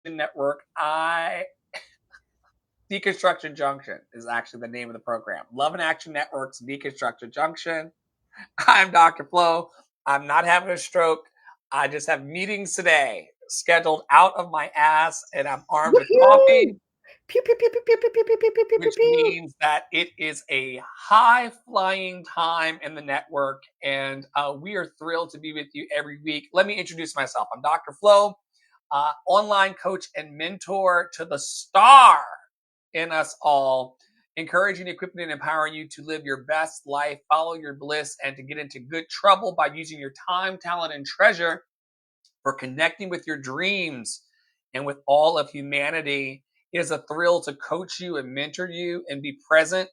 network. Deconstruction Junction is actually the name of the program. Love and Action Network's Deconstruction Junction. I'm Dr. Flo. I'm not having a stroke. I just have meetings today scheduled out of my ass, and I'm armed with Woohoo! coffee, Pew, pew, pew, pew, pew, pew, pew, pew, pew, pew, pew, which pew. means that it is a high flying time in the network. And we are thrilled to be with you every week. Let me introduce myself. I'm Dr. Flo, online coach and mentor to the star in us all, encouraging, equipping, and empowering you to live your best life, follow your bliss, and to get into good trouble by using your time, talent, and treasure for connecting with your dreams and with all of humanity. It is a thrill to coach you and mentor you and be present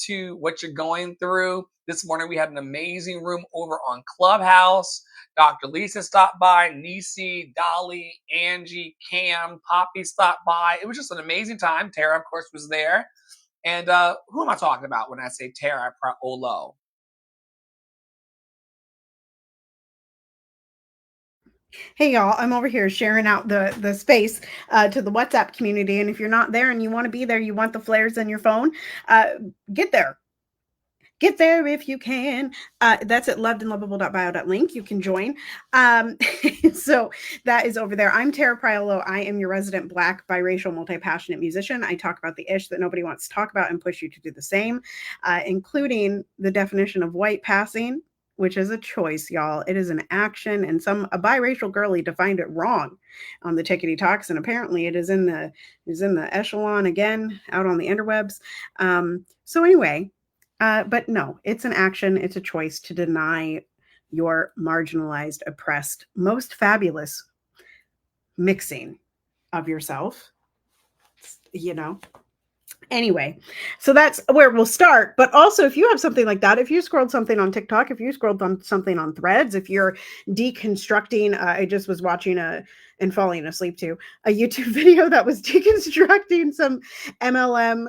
to what you're going through. This morning we had an amazing room over on Clubhouse. Dr. Lisa stopped by, Nisi, Dolly, Angie, Cam, Poppy stopped by. It was just an amazing time. Tara, of course, was there. And who am I talking about when I say Tara Praolo? Hey y'all, I'm over here sharing out the space to the WhatsApp community, and if you're not there and you want to be there, you want the flares in your phone, uh, get there. Get there if you can. That's at lovedandlovable.bio.link. You can join. Um, so that is over there. I'm Tara Priolo. I am your resident Black, biracial, multi-passionate musician. I talk about the ish that nobody wants to talk about and push you to do the same, including the definition of white passing, which is a choice, y'all. It is an action, and a biracial girlie defined it wrong on the Tickety Talks, and apparently it is in the echelon again out on the interwebs. So anyway, but no, it's an action, it's a choice to deny your marginalized, oppressed, most fabulous mixing of yourself, you know. Anyway, so that's where we'll start. But also, if you have something like that, if you scrolled something on TikTok, if you scrolled on something on Threads, if you're deconstructing, I just was watching and falling asleep to a YouTube video that was deconstructing some MLM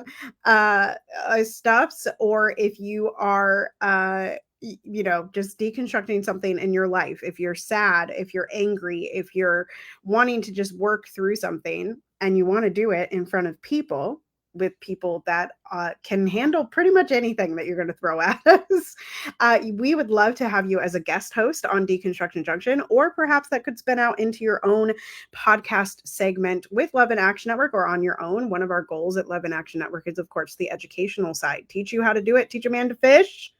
stuffs, or if you are just deconstructing something in your life, if you're sad, if you're angry, if you're wanting to just work through something and you want to do it in front of people, with people that can handle pretty much anything that you're going to throw at us. We would love to have you as a guest host on Deconstruction Junction, or perhaps that could spin out into your own podcast segment with Love and Action Network or on your own. One of our goals at Love and Action Network is, of course, the educational side. Teach you how to do it, teach a man to fish,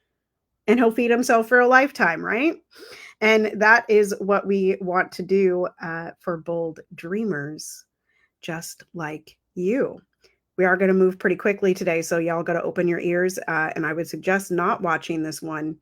and he'll feed himself for a lifetime, right? And that is what we want to do for bold dreamers just like you. We are going to move pretty quickly today, so y'all got to open your ears. And I would suggest not watching this one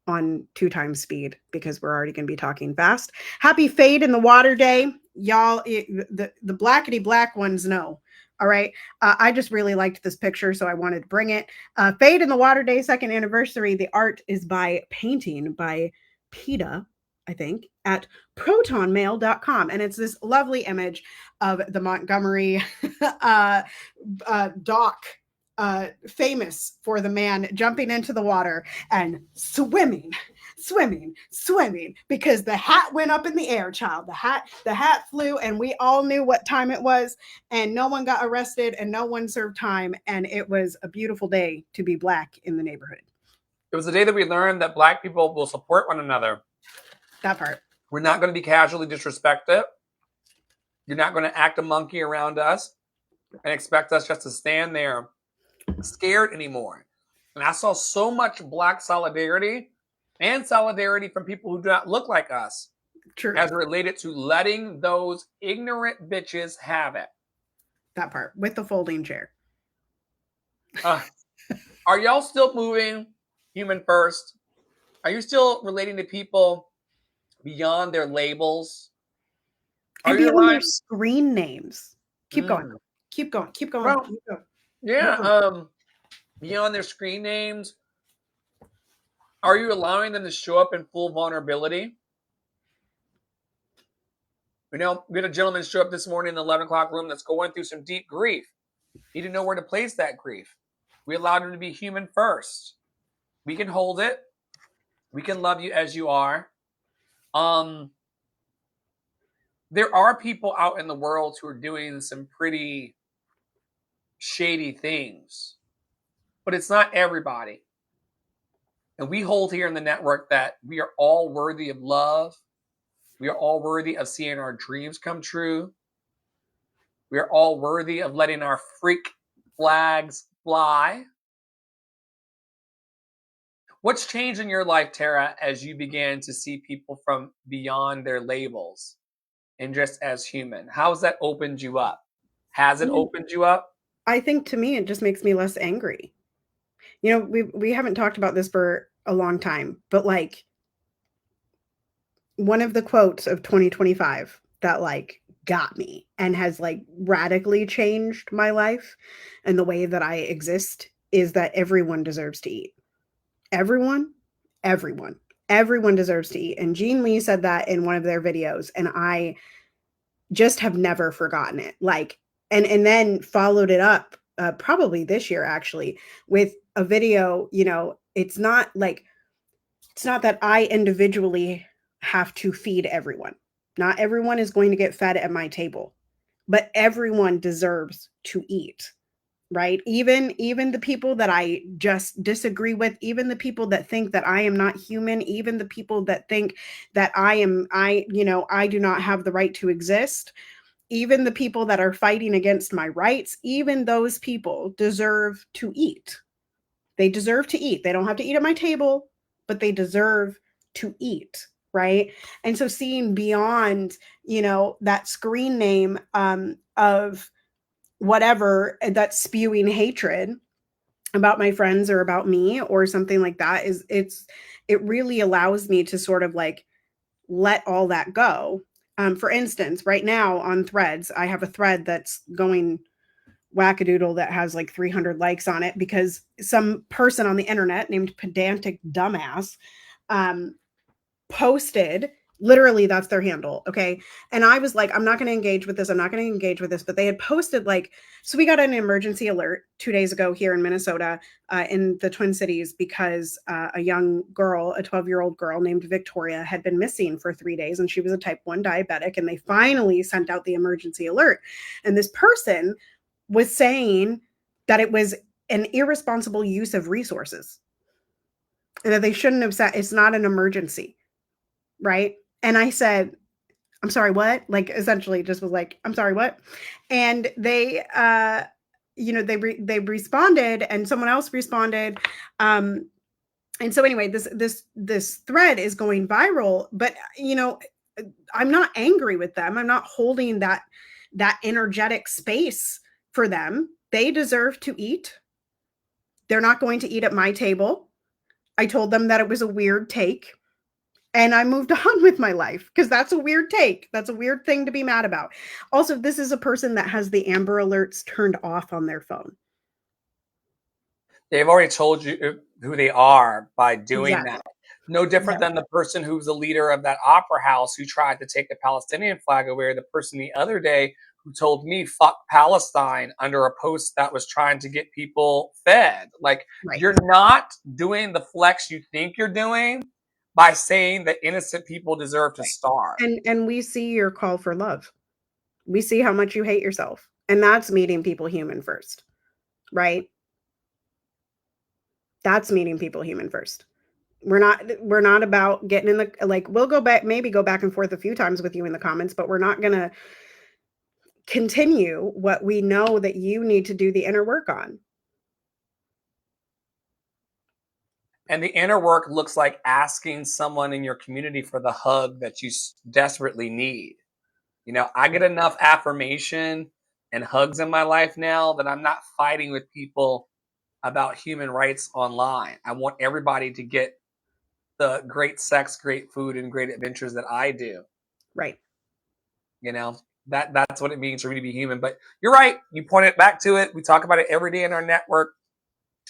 on 2 times speed because we're already going to be talking fast. Happy Fade in the Water Day, y'all. The blackety black ones know. All right. I just really liked this picture, so I wanted to bring it. Fade in the Water Day, second anniversary. The art is by painting by PETA, I think, at protonmail.com. And it's this lovely image of the Montgomery dock, famous for the man jumping into the water and swimming because the hat went up in the air, child. The hat flew, and we all knew what time it was, and no one got arrested and no one served time, and it was a beautiful day to be Black in the neighborhood. It was the day that we learned that Black people will support one another. That part. We're not going to be casually disrespected. You're not going to act a monkey around us and expect us just to stand there scared anymore. And I saw so much Black solidarity and solidarity from people who do not look like us. True. As related to letting those ignorant bitches have it. That part with the folding chair. Are y'all still moving human first? Are you still relating to people beyond their labels? And Are you beyond their aligned? screen names. Keep going. Mm. Keep going. Keep going. Well, Keep going. yeah. Beyond their screen names, are you allowing them to show up in full vulnerability? We had a gentleman show up this morning in the 11 o'clock room that's going through some deep grief. He didn't know where to place that grief. We allowed him to be human first. We can hold it. We can love you as you are. there are people out in the world who are doing some pretty shady things, but it's not everybody. And we hold here in the network that we are all worthy of love. We are all worthy of seeing our dreams come true. We are all worthy of letting our freak flags fly. What's changed in your life, Tara, as you began to see people from beyond their labels and just as human? How has that opened you up? Has it opened you up? I think to me, it just makes me less angry. We haven't talked about this for a long time, but like one of the quotes of 2025 that like got me and has like radically changed my life and the way that I exist is that everyone deserves to eat. Everyone, everyone, everyone deserves to eat. And Gene Lee said that in one of their videos, and I just have never forgotten it. Like, and then followed it up probably this year actually with a video. It's not that I individually have to feed everyone. Not everyone is going to get fed at my table, but everyone deserves to eat, right? Even the people that I just disagree with, even the people that think that I am not human, even the people that think that I do not have the right to exist, even the people that are fighting against my rights, even those people deserve to eat. They deserve to eat. They don't have to eat at my table, but they deserve to eat, right? And so seeing beyond, that screen name of whatever that's spewing hatred about my friends or about me or something like that it really allows me to sort of like let all that go. For instance, right now on Threads, I have a thread that's going wackadoodle that has like 300 likes on it because some person on the internet named Pedantic Dumbass um, posted, literally that's their handle, okay? And I was like, I'm not going to engage with this. I'm not going to engage with this. But they had posted like, so we got an emergency alert 2 days ago here in Minnesota, in the Twin Cities, because a young girl, a 12-year-old girl named Victoria, had been missing for 3 days, and she was a type 1 diabetic. And they finally sent out the emergency alert. And this person was saying that it was an irresponsible use of resources and that they shouldn't have said it's not an emergency, right? And I said, I'm sorry, what? Like essentially just was like, I'm sorry, what? And they they responded and someone else responded. And so anyway, this thread is going viral, but I'm not angry with them. I'm not holding that energetic space for them. They deserve to eat. They're not going to eat at my table. I told them that it was a weird take. And I moved on with my life because that's a weird take. That's a weird thing to be mad about. Also, this is a person that has the Amber Alerts turned off on their phone. They've already told you who they are by doing Exactly. that. No different Yeah. than the person who's the leader of that opera house who tried to take the Palestinian flag away, the person the other day who told me fuck Palestine under a post that was trying to get people fed. Like, Right. you're not doing the flex you think you're doing by saying that innocent people deserve to Right. starve. And we see your call for love. We see how much you hate yourself. And that's meeting people human first. Right? That's meeting people human first. We're not about getting in the like we'll go back, maybe go back and forth a few times with you in the comments, but we're not going to continue what we know that you need to do the inner work on. And the inner work looks like asking someone in your community for the hug that you desperately need. I get Right. enough affirmation and hugs in my life now that I'm not fighting with people about human rights online. I want everybody to get the great sex, great food, and great adventures that I do. Right. You know, that's what it means for me to be human. But you're right. You pointed back to it. We talk about it every day in our network.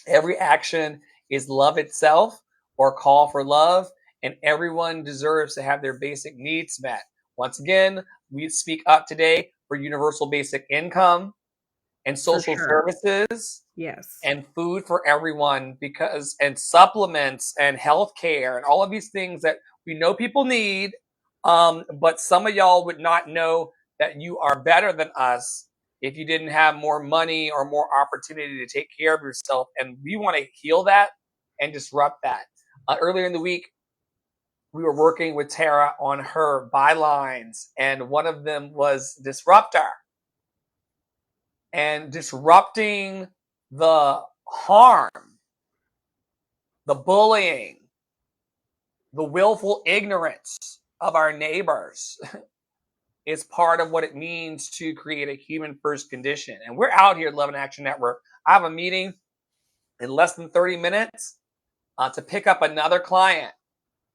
Every action is love itself or call for love, and everyone deserves to have their basic needs met. Once again, we speak up today for universal basic income and For social sure. services Yes. and food for everyone, because and supplements and healthcare and all of these things that we know people need, But some of y'all would not know that you are better than us if you didn't have more money or more opportunity to take care of yourself. And we want to heal that and disrupt that. Earlier in the week, we were working with Tara on her bylines, and one of them was disruptor. And disrupting the harm, the bullying, the willful ignorance of our neighbors is part of what it means to create a human first condition. And we're out here at Love and Action Network. I have a meeting in less than 30 minutes to pick up another client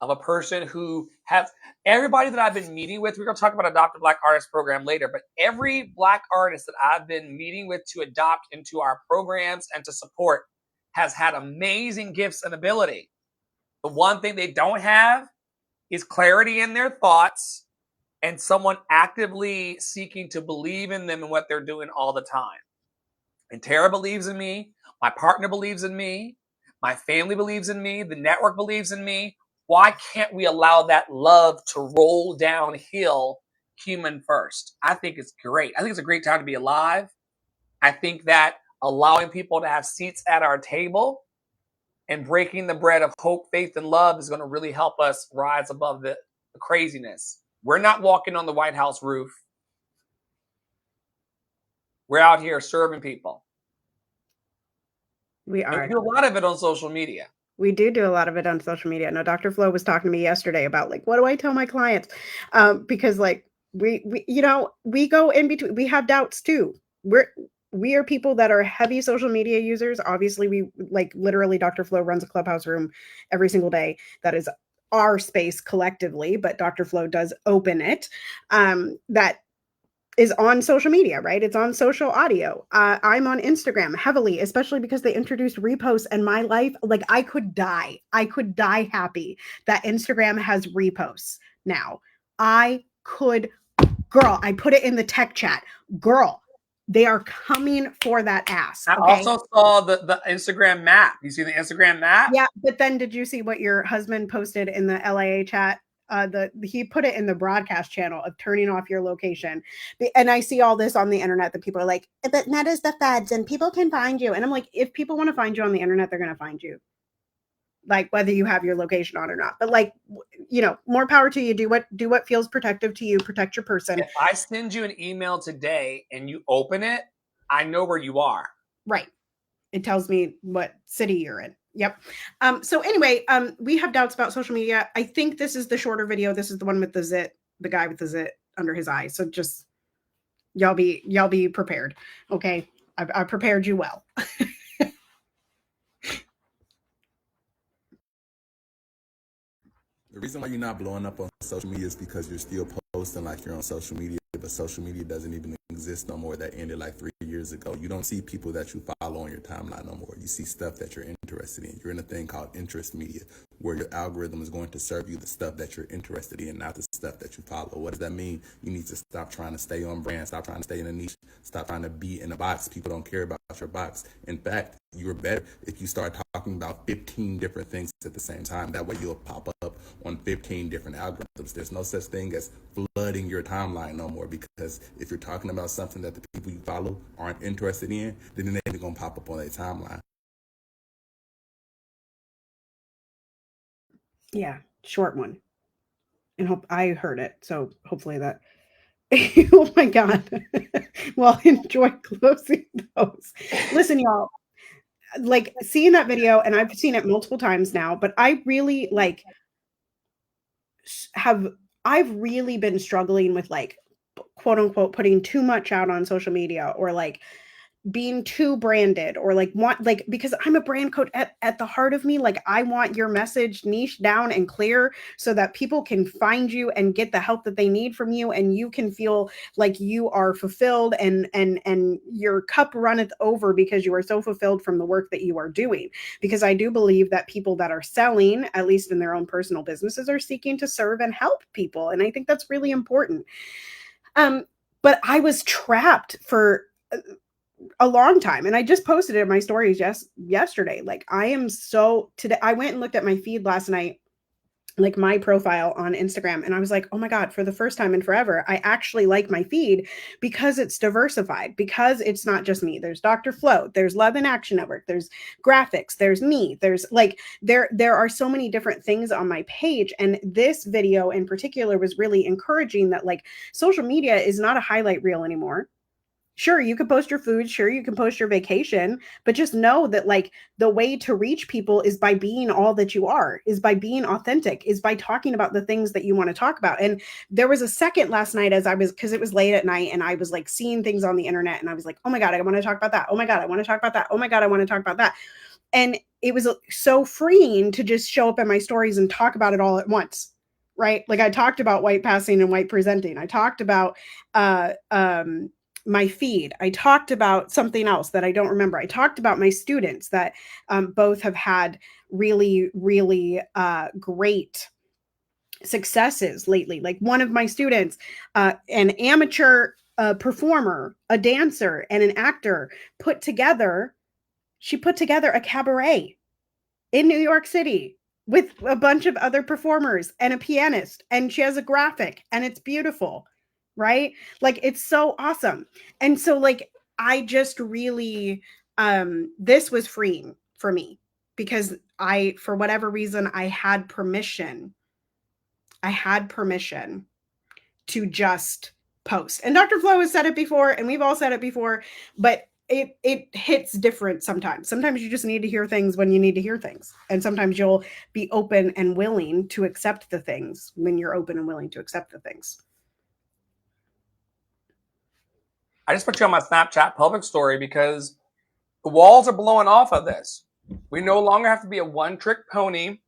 of a person who has everybody that I've been meeting with. We're going to talk about Adopt a Black Artist program later, but every Black artist that I've been meeting with to adopt into our programs and to support has had amazing gifts and ability. The one thing they don't have is clarity in their thoughts and someone actively seeking to believe in them and what they're doing all the time. And Tara believes in me. My partner believes in me. My family believes in me. The network believes in me. Why can't we allow that love to roll downhill human first? I think it's great. I think it's a great time to be alive. I think that allowing people to have seats at our table and breaking the bread of hope, faith, and love is going to really help us rise above the craziness. We're not walking on the White House roof. We're out here serving people. We are. And we do a lot of it on social media. We do a lot of it on social media. No, Dr. Flo was talking to me yesterday about like, what do I tell my clients? Because like we go in between. We have doubts too. We are people that are heavy social media users. Obviously, we like literally Dr. Flo runs a clubhouse room every single day. That is our space collectively, but Dr. Flo does open it. That is on social media, right? It's on social audio. I'm on Instagram heavily, especially because they introduced reposts, and my life, like I could die happy that Instagram has reposts now. Girl, I put it in the tech chat. Girl, they are coming for that ass. Okay? I also saw the Instagram map. You see the Instagram map? Yeah, but then did you see what your husband posted in the LIA chat? He put it in the broadcast channel of turning off your location. And I see all this on the internet that people are like, but that is the feds and people can find you. And I'm like, if people want to find you on the internet, they're going to find you. Like whether you have your location on or not. But like, you know, more power to you. Do what feels protective to you. Protect your person. If I send you an email today and you open it, I know where you are. Right. It tells me what city you're in. Yep. So anyway, we have doubts about social media. I think this is the shorter video. This is the one with the zit, the guy with the zit under his eye. So just y'all be prepared. Okay. I prepared you well. The reason why you're not blowing up on social media is because you're still posting like you're on social media, but social media doesn't even exist no more. That ended like 3 years ago. You don't see people that you follow on your timeline no more. You see stuff that you're interested in. You're in a thing called interest media, where your algorithm is going to serve you the stuff that you're interested in, not the stuff that you follow. What does that mean? You need to stop trying to stay on brand, stop trying to stay in a niche, stop trying to be in a box. People don't care about your box. In fact, you're better if you start talking about 15 different things at the same time. That way you'll pop up on 15 different algorithms. There's no such thing as flooding your timeline no more, because if you're talking about something that the people you follow aren't interested in, then they're going to pop up on their timeline. Yeah, short one. And hope I heard it. So hopefully that. Oh my God. Well, enjoy closing those. Listen, y'all, like seeing that video, and I've seen it multiple times now, but I really like I've really been struggling with like quote unquote putting too much out on social media, or like being too branded, or like because I'm a brand coach at the heart of me. Like I want your message niche down and clear so that people can find you and get the help that they need from you, and you can feel like you are fulfilled and your cup runneth over because you are so fulfilled from the work that you are doing. Because I do believe that people that are selling, at least in their own personal businesses, are seeking to serve and help people, and I think that's really important. But I was trapped for a long time, and I just posted it in my stories yesterday. Like I went and looked at my feed last night, like my profile on Instagram. And I was like, oh my God, for the first time in forever, I actually like my feed because it's diversified, because it's not just me. There's Dr. Flo, there's Love in Action Network, there's graphics, there's me, there's like, there are so many different things on my page. And this video in particular was really encouraging that like social media is not a highlight reel anymore. Sure, you can post your food, sure, you can post your vacation, but just know that like the way to reach people is by being all that you are, is by being authentic, is by talking about the things that you want to talk about. And there was a second last night as I was, because it was late at night and I was like seeing things on the internet and I was like, oh my God, I want to talk about that. Oh my God, I want to talk about that. Oh my God, I want to talk about that. And it was so freeing to just show up in my stories and talk about it all at once. Right. Like I talked about white passing and white presenting. I talked about my feed. I talked about something else that I don't remember. I talked about my students that both have had really, really great successes lately. Like one of my students, an amateur performer, a dancer, and an actor she put together a cabaret in New York City with a bunch of other performers and a pianist. And she has a graphic and it's beautiful, right? Like it's so awesome. And so like I just really this was freeing for me because I, for whatever reason, I had permission to just post. And Dr. Flo has said it before, and we've all said it before, but it hits different sometimes. Sometimes you just need to hear things when you need to hear things. And sometimes you'll be open and willing to accept the things when you're open and willing to accept the things. I just put you on my Snapchat public story because the walls are blowing off of this. We no longer have to be a one-trick pony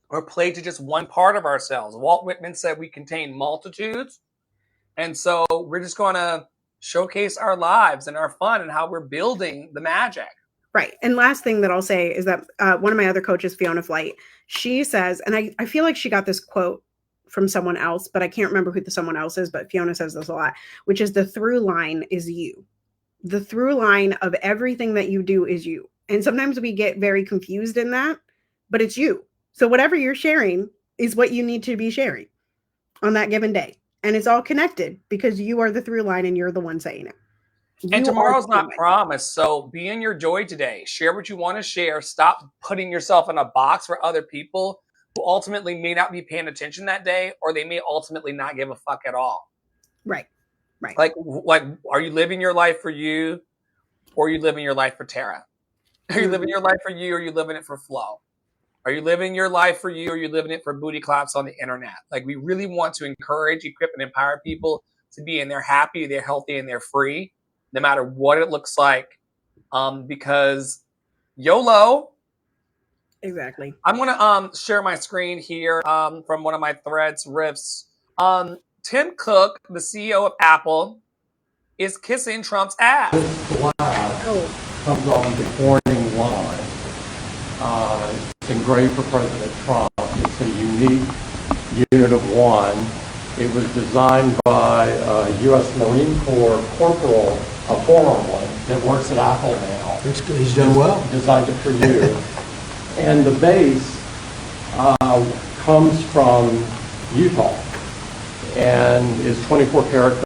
or play to just one part of ourselves. Walt Whitman said we contain multitudes. And so we're just going to showcase our lives and our fun and how we're building the magic. Right. And last thing that I'll say is that one of my other coaches, Fiona Flight, she says, and I feel like she got this quote from someone else, but I can't remember who the someone else is, but Fiona says this a lot, which is the through line is you. The through line of everything that you do is you. And sometimes we get very confused in that, but it's you. So whatever you're sharing is what you need to be sharing on that given day. And it's all connected because you are the through line and you're the one saying it. And You are tomorrow's not promised. So be in your joy today. Share what you want to share. Stop putting yourself in a box for other people who ultimately may not be paying attention that day, or they may ultimately not give a fuck at all. Right. Right. Like, are you living your life for you, or are you living your life for Tara? Are you living your life for you, or are you living it for Flo? Are you living your life for you, or are you living it for booty claps on the internet? Like, we really want to encourage, equip, and empower people to be in. They're happy, they're healthy, and they're free, no matter what it looks like. Because YOLO. Exactly. I'm going to share my screen here from one of my threads, riffs. Tim Cook, the CEO of Apple, is kissing Trump's ass. This flag comes on the Corning line. It's engraved for President Trump. It's a unique unit of one. It was designed by a U.S. Marine Corps corporal, a former one, that works at Apple now. He's done well. Designed it for you. And the base comes from Utah and is 24 karat.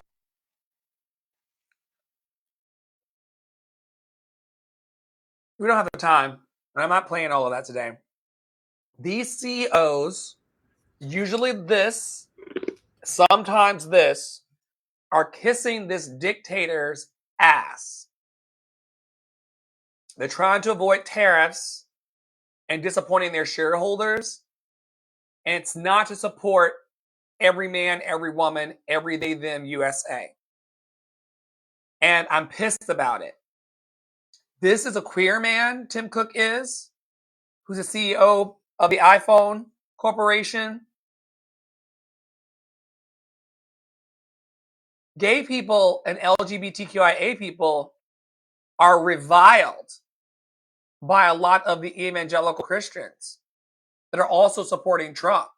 We don't have the time, and I'm not playing all of that today. These CEOs, usually this, sometimes this, are kissing this dictator's ass. They're trying to avoid tariffs and disappointing their shareholders. And it's not to support every man, every woman, every they, them USA. And I'm pissed about it. This is a queer man, Tim Cook is, who's the CEO of the iPhone Corporation. Gay people and LGBTQIA people are reviled by a lot of the evangelical Christians that are also supporting Trump.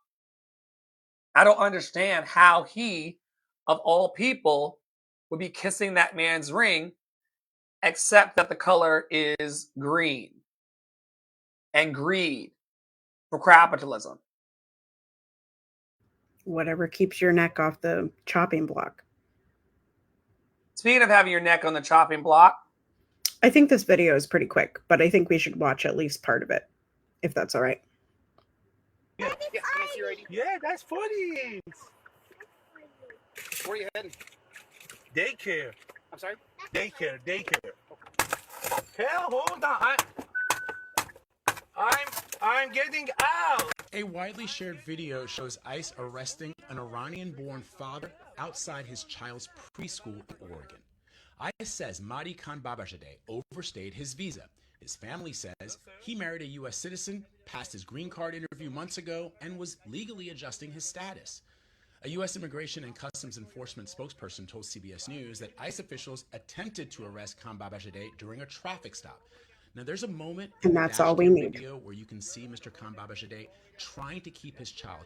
I don't understand how he, of all people, would be kissing that man's ring, except that the color is green and greed for capitalism. Whatever keeps your neck off the chopping block. Speaking of having your neck on the chopping block, I think this video is pretty quick, but I think we should watch at least part of it, if that's all right. Yeah, yeah, that's funny. Where are you heading? Daycare. I'm sorry? Daycare. Hell, hold on. I'm getting out. A widely shared video shows ICE arresting an Iranian-born father outside his child's preschool in Oregon. ICE says Mahdi Khan Babashadeh overstayed his visa. His family says he married a U.S. citizen, passed his green card interview months ago, and was legally adjusting his status. A U.S. Immigration and Customs Enforcement spokesperson told CBS News that ICE officials attempted to arrest Khan Babashadeh during a traffic stop. Now, there's a moment in And the that's all we need. video where you can see Mr. Khan Babashadeh trying to keep his child.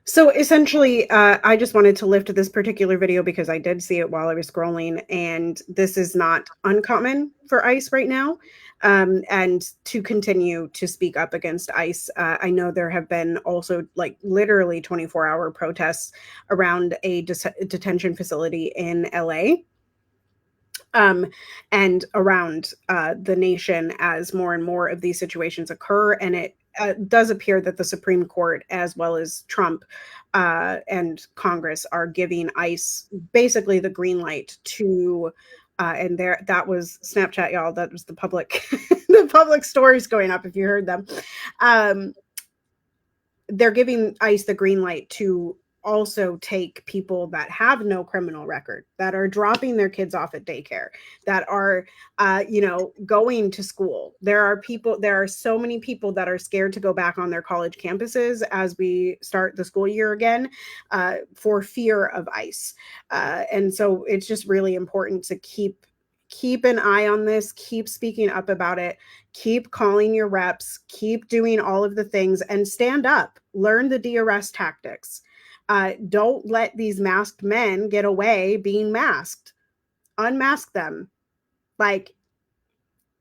So essentially, I just wanted to lift this particular video because I did see it while I was scrolling, and this is not uncommon for ICE right now. And to continue to speak up against ICE, I know there have been also like literally 24-hour protests around a detention facility in LA. And around the nation as more and more of these situations occur. And it does appear that the Supreme Court, as well as Trump and Congress, are giving ICE basically the green light to, and there, that was Snapchat, y'all. That was the public, the public stories going up, if you heard them. They're giving ICE the green light to also take people that have no criminal record, that are dropping their kids off at daycare, that are, going to school. There are so many people that are scared to go back on their college campuses as we start the school year again, for fear of ICE. And so it's just really important to keep an eye on this, keep speaking up about it, keep calling your reps, keep doing all of the things, and stand up, learn the de-arrest tactics. Don't let these masked men get away being masked. Unmask them,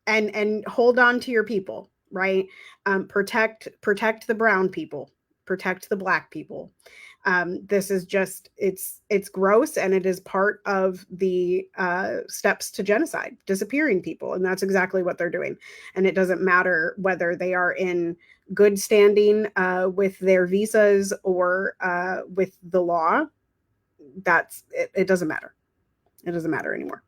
and hold on to your people, right? Protect the brown people, protect the Black people. This is just, it's gross, and it is part of the steps to genocide, disappearing people. And that's exactly what they're doing. And it doesn't matter whether they are in good standing with their visas or with the law. It doesn't matter. It doesn't matter anymore.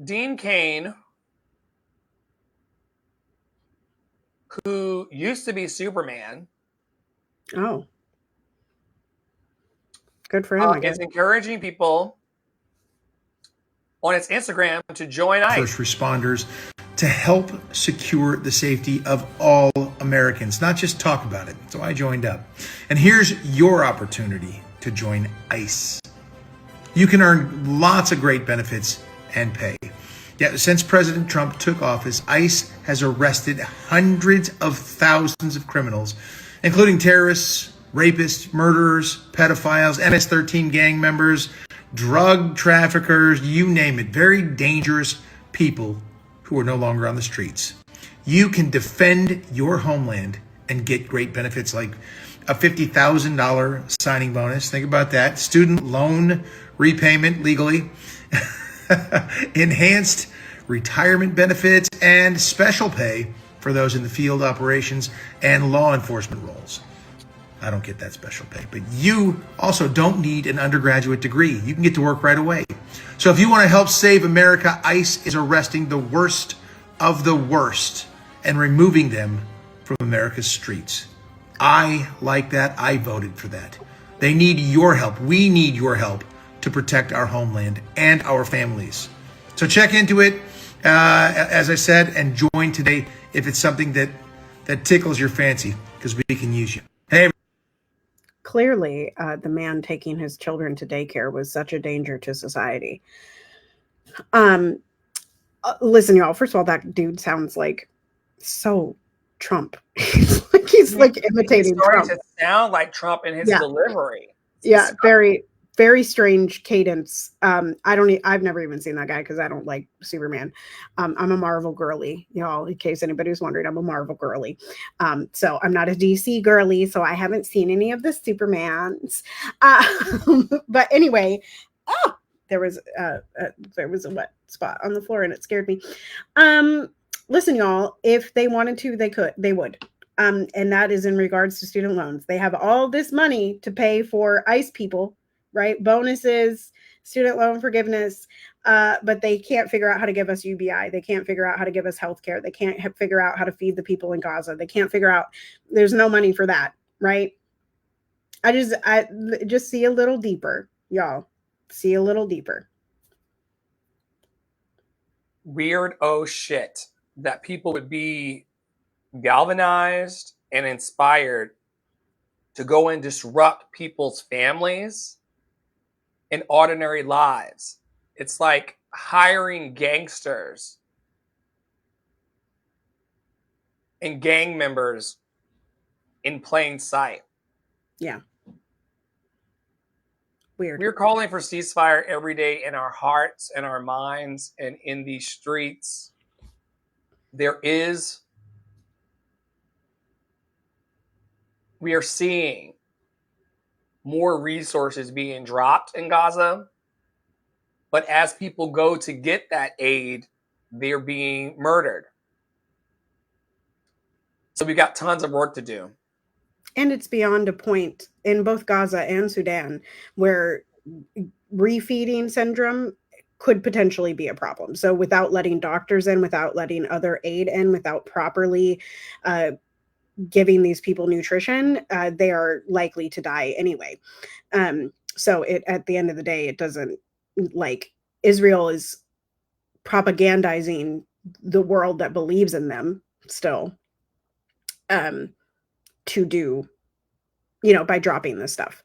Dean Cain, who used to be Superman, good for him, I guess, is encouraging people on its Instagram to join ICE. First responders to help secure the safety of all Americans, not just talk about it. So I joined up. And here's your opportunity to join ICE. You can earn lots of great benefits and pay. Yeah, since President Trump took office, ICE has arrested hundreds of thousands of criminals, including terrorists, rapists, murderers, pedophiles, MS-13 gang members, drug traffickers, you name it. Very dangerous people who are no longer on the streets. You can defend your homeland and get great benefits like a $50,000 signing bonus. Think about that. Student loan repayment legally. Enhanced retirement benefits and special pay for those in the field operations and law enforcement roles. I don't get that special pay, but you also don't need an undergraduate degree. You can get to work right away. So if you want to help save America, ICE is arresting the worst of the worst and removing them from America's streets. I like that. I voted for that. They need your help. We need your help to protect our homeland and our families. So check into it, as I said, and join today if it's something that tickles your fancy, because we can use you. Hey. Clearly, the man taking his children to daycare was such a danger to society. Listen, y'all, first of all, that dude sounds like so Trump. he's like imitating Trump. To sound like Trump in his delivery. Yeah, very, very strange cadence. I've never even seen that guy because I don't like Superman. I'm a Marvel girly, y'all, in case anybody's wondering. I'm a Marvel girly. So I'm not a DC girly, so I haven't seen any of the Supermans. But anyway, oh, there was a wet spot on the floor and it scared me. Listen, y'all, if they wanted to, they would. And that is in regards to student loans. They have all this money to pay for ICE people, right? Bonuses, student loan forgiveness, but they can't figure out how to give us UBI. They can't figure out how to give us healthcare. They can't figure out how to feed the people in Gaza. They can't figure out, there's no money for that, right? I just see a little deeper, y'all. See a little deeper. Weird shit that people would be galvanized and inspired to go and disrupt people's families and ordinary lives. It's like hiring gangsters and gang members in plain sight. Yeah. Weird. We're calling for ceasefire every day in our hearts and our minds and in these streets. We are seeing more resources being dropped in Gaza. But as people go to get that aid, they're being murdered. So we've got tons of work to do. And it's beyond a point in both Gaza and Sudan where refeeding syndrome could potentially be a problem. So without letting doctors in, without letting other aid in, without properly giving these people nutrition, they are likely to die anyway. So at the end of the day, it doesn't, like, Israel is propagandizing the world that believes in them still, to do, by dropping this stuff.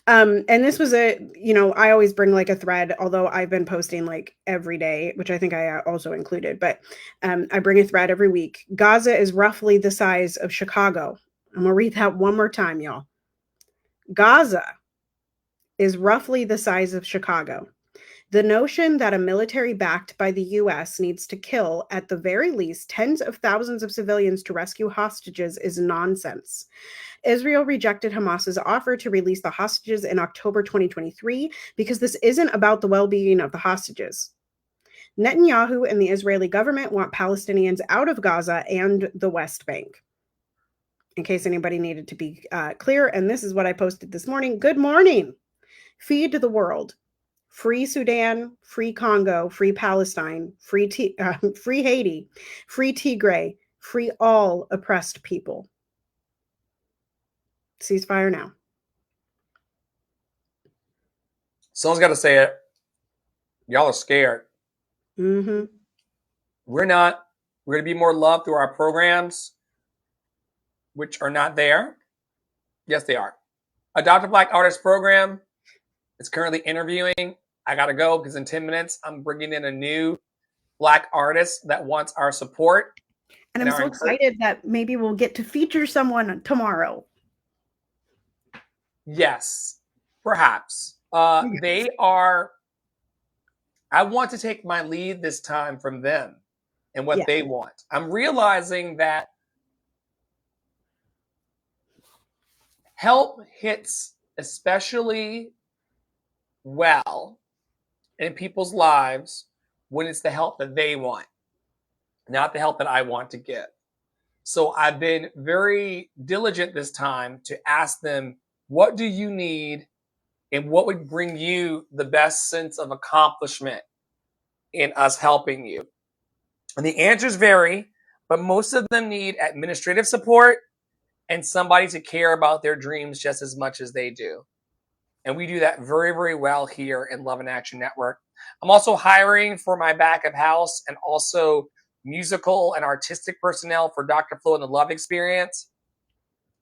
And this was I always bring like a thread, although I've been posting like every day, which I think I also included, but I bring a thread every week. Gaza is roughly the size of Chicago. I'm gonna read that one more time, y'all. Gaza is roughly the size of Chicago. The notion that a military backed by the US needs to kill, at the very least, tens of thousands of civilians to rescue hostages is nonsense. Israel rejected Hamas's offer to release the hostages in October 2023 because this isn't about the well-being of the hostages. Netanyahu and the Israeli government want Palestinians out of Gaza and the West Bank. In case anybody needed to be clear, and this is what I posted this morning. Good morning. Feed the world. Free Sudan, free Congo, free Palestine, free Haiti, free Tigray, free all oppressed people. Ceasefire now. Someone's got to say it. Y'all are scared. Mm-hmm. We're not. We're going to be more loved through our programs, which are not there. Yes, they are. Adopt a Black Artist program is currently interviewing. I got to go because in 10 minutes, I'm bringing in a new Black artist that wants our support. And I'm so excited that maybe we'll get to feature someone tomorrow. Yes, perhaps. They are. I want to take my lead this time from them and what they want. I'm realizing that help hits especially well in people's lives when it's the help that they want, not the help that I want to give. So I've been very diligent this time to ask them, what do you need and what would bring you the best sense of accomplishment in us helping you? And the answers vary, but most of them need administrative support and somebody to care about their dreams just as much as they do. And we do that very, very well here in Love in Action Network. I'm also hiring for my back of house and also musical and artistic personnel for Dr. Flo and the Love Experience.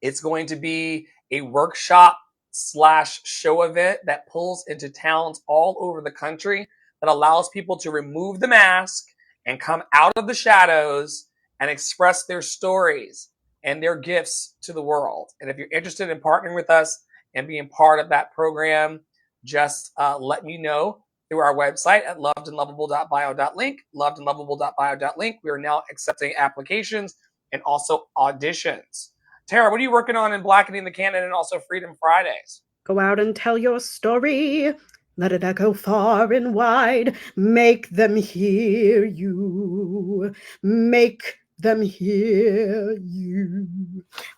It's going to be a workshop / show event that pulls into towns all over the country that allows people to remove the mask and come out of the shadows and express their stories and their gifts to the world. And if you're interested in partnering with us and being part of that program, just let me know through our website at lovedandlovable.bio.link, lovedandlovable.bio.link. We are now accepting applications and also auditions. Tara, what are you working on in Blackening the Canon and also Freedom Fridays? Go out and tell your story. Let it echo far and wide. Make them hear you. Make them hear you.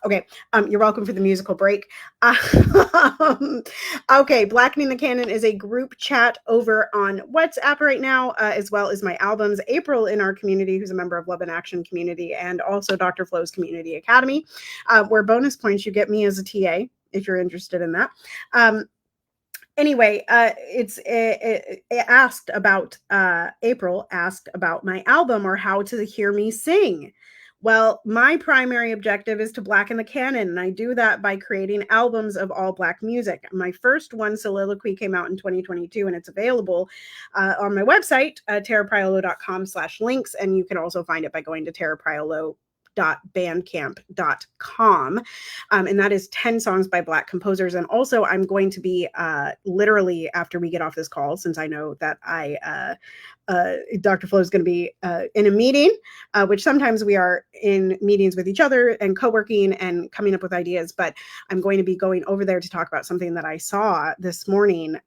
Okay, you're welcome for the musical break. Okay, Blackening the Canon is a group chat over on WhatsApp right now, as well as my albums. April in our community, who's a member of Love and Action community, and also Dr. Flo's Community Academy, where bonus points you get me as a TA if you're interested in that. Anyway, it asked about April asked about my album or how to hear me sing. Well, my primary objective is to blacken the canon, and I do that by creating albums of all Black music. My first one, Soliloquy, came out in 2022, and it's available on my website, tarapriolo.com/links, and you can also find it by going to tarapriolo.bandcamp.com. And that is 10 songs by Black composers. And also I'm going to be literally after we get off this call, since I know that Dr. Flo is going to be in a meeting, which sometimes we are in meetings with each other and co-working and coming up with ideas, but I'm going to be going over there to talk about something that I saw this morning.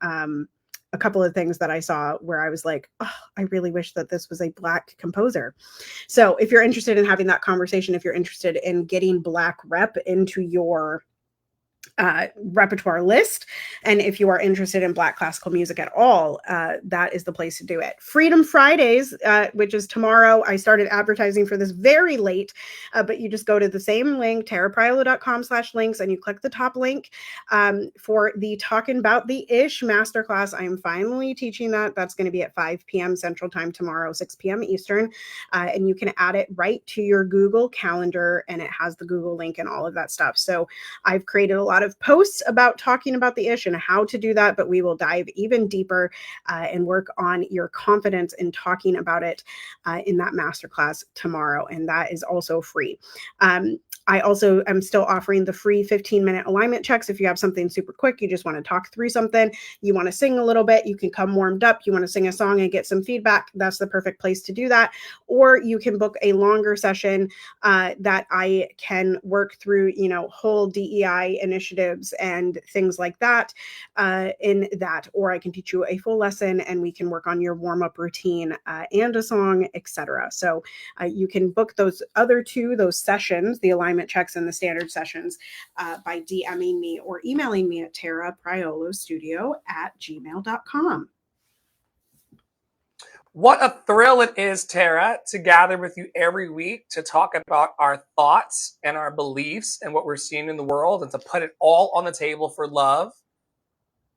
A couple of things that I saw where I was like, oh, I really wish that this was a Black composer. So if you're interested in having that conversation, if you're interested in getting Black rep into your repertoire list, and if you are interested in Black classical music at all, that is the place to do it. Freedom Fridays, which is tomorrow. I started advertising for this very late, but you just go to the same link, tarapriolo.com/links, and you click the top link for the Talking About the Ish masterclass. I am finally teaching that. That's going to be at 5 p.m. Central Time tomorrow, 6 p.m. Eastern, and you can add it right to your Google Calendar, and it has the Google link and all of that stuff. So I've created a lot of posts about talking about the ish and how to do that, but we will dive even deeper and work on your confidence in talking about it in that masterclass tomorrow. And that is also free. I also am still offering the free 15-minute alignment checks. If you have something super quick, you just want to talk through something, you want to sing a little bit, you can come warmed up, you want to sing a song and get some feedback, that's the perfect place to do that. Or you can book a longer session that I can work through, whole DEI initiatives and things like that in that. Or I can teach you a full lesson and we can work on your warm-up routine and a song, etc. So you can book those those sessions, the alignment checks and the standard sessions, by DMing me or emailing me at tarapriolostudio@gmail.com. What a thrill it is, Tara, to gather with you every week to talk about our thoughts and our beliefs and what we're seeing in the world and to put it all on the table for love.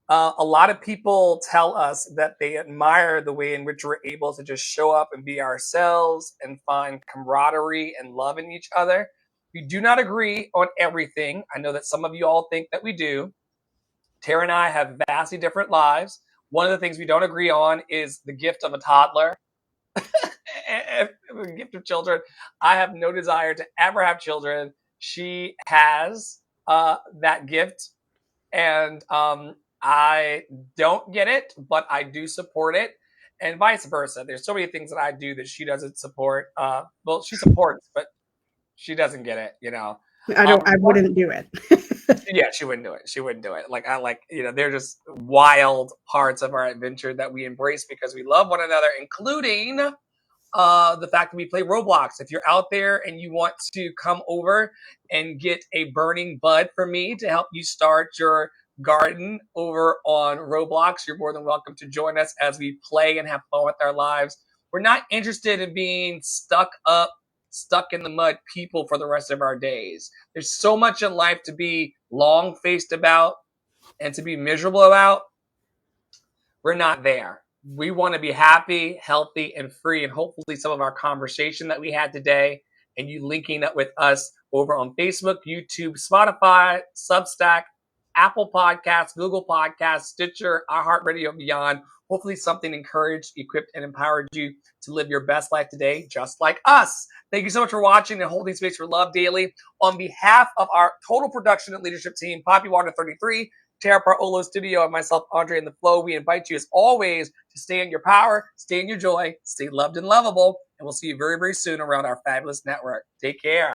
A lot of people tell us that they admire the way in which we're able to just show up and be ourselves and find camaraderie and love in each other. We do not agree on everything. I know that some of you all think that we do. Tara and I have vastly different lives. One of the things we don't agree on is the gift of a toddler. The gift of children. I have no desire to ever have children. She has that gift, and I don't get it, but I do support it, and vice versa. There's so many things that I do that she doesn't support. Well, she supports, but she doesn't get it. I wouldn't do it. Yeah, she wouldn't do it. She wouldn't do it. They're just wild parts of our adventure that we embrace because we love one another, including the fact that we play Roblox. If you're out there and you want to come over and get a burning bud from me to help you start your garden over on Roblox, you're more than welcome to join us as we play and have fun with our lives. We're not interested in being stuck in the mud people for the rest of our days. There's so much in life to be long-faced about and to be miserable about. We're not there. We want to be happy, healthy, and free. And hopefully some of our conversation that we had today and you linking up with us over on Facebook, YouTube, Spotify, Substack, Apple Podcasts, Google Podcasts, Stitcher, iHeartRadio, and beyond. Hopefully something encouraged, equipped, and empowered you to live your best life today, just like us. Thank you so much for watching and holding space for love daily. On behalf of our total production and leadership team, Poppy Water 33, Tara Parolo Studio and myself, Andre and the Flow, we invite you as always to stay in your power, stay in your joy, stay loved and lovable, and we'll see you very, very soon around our fabulous network. Take care.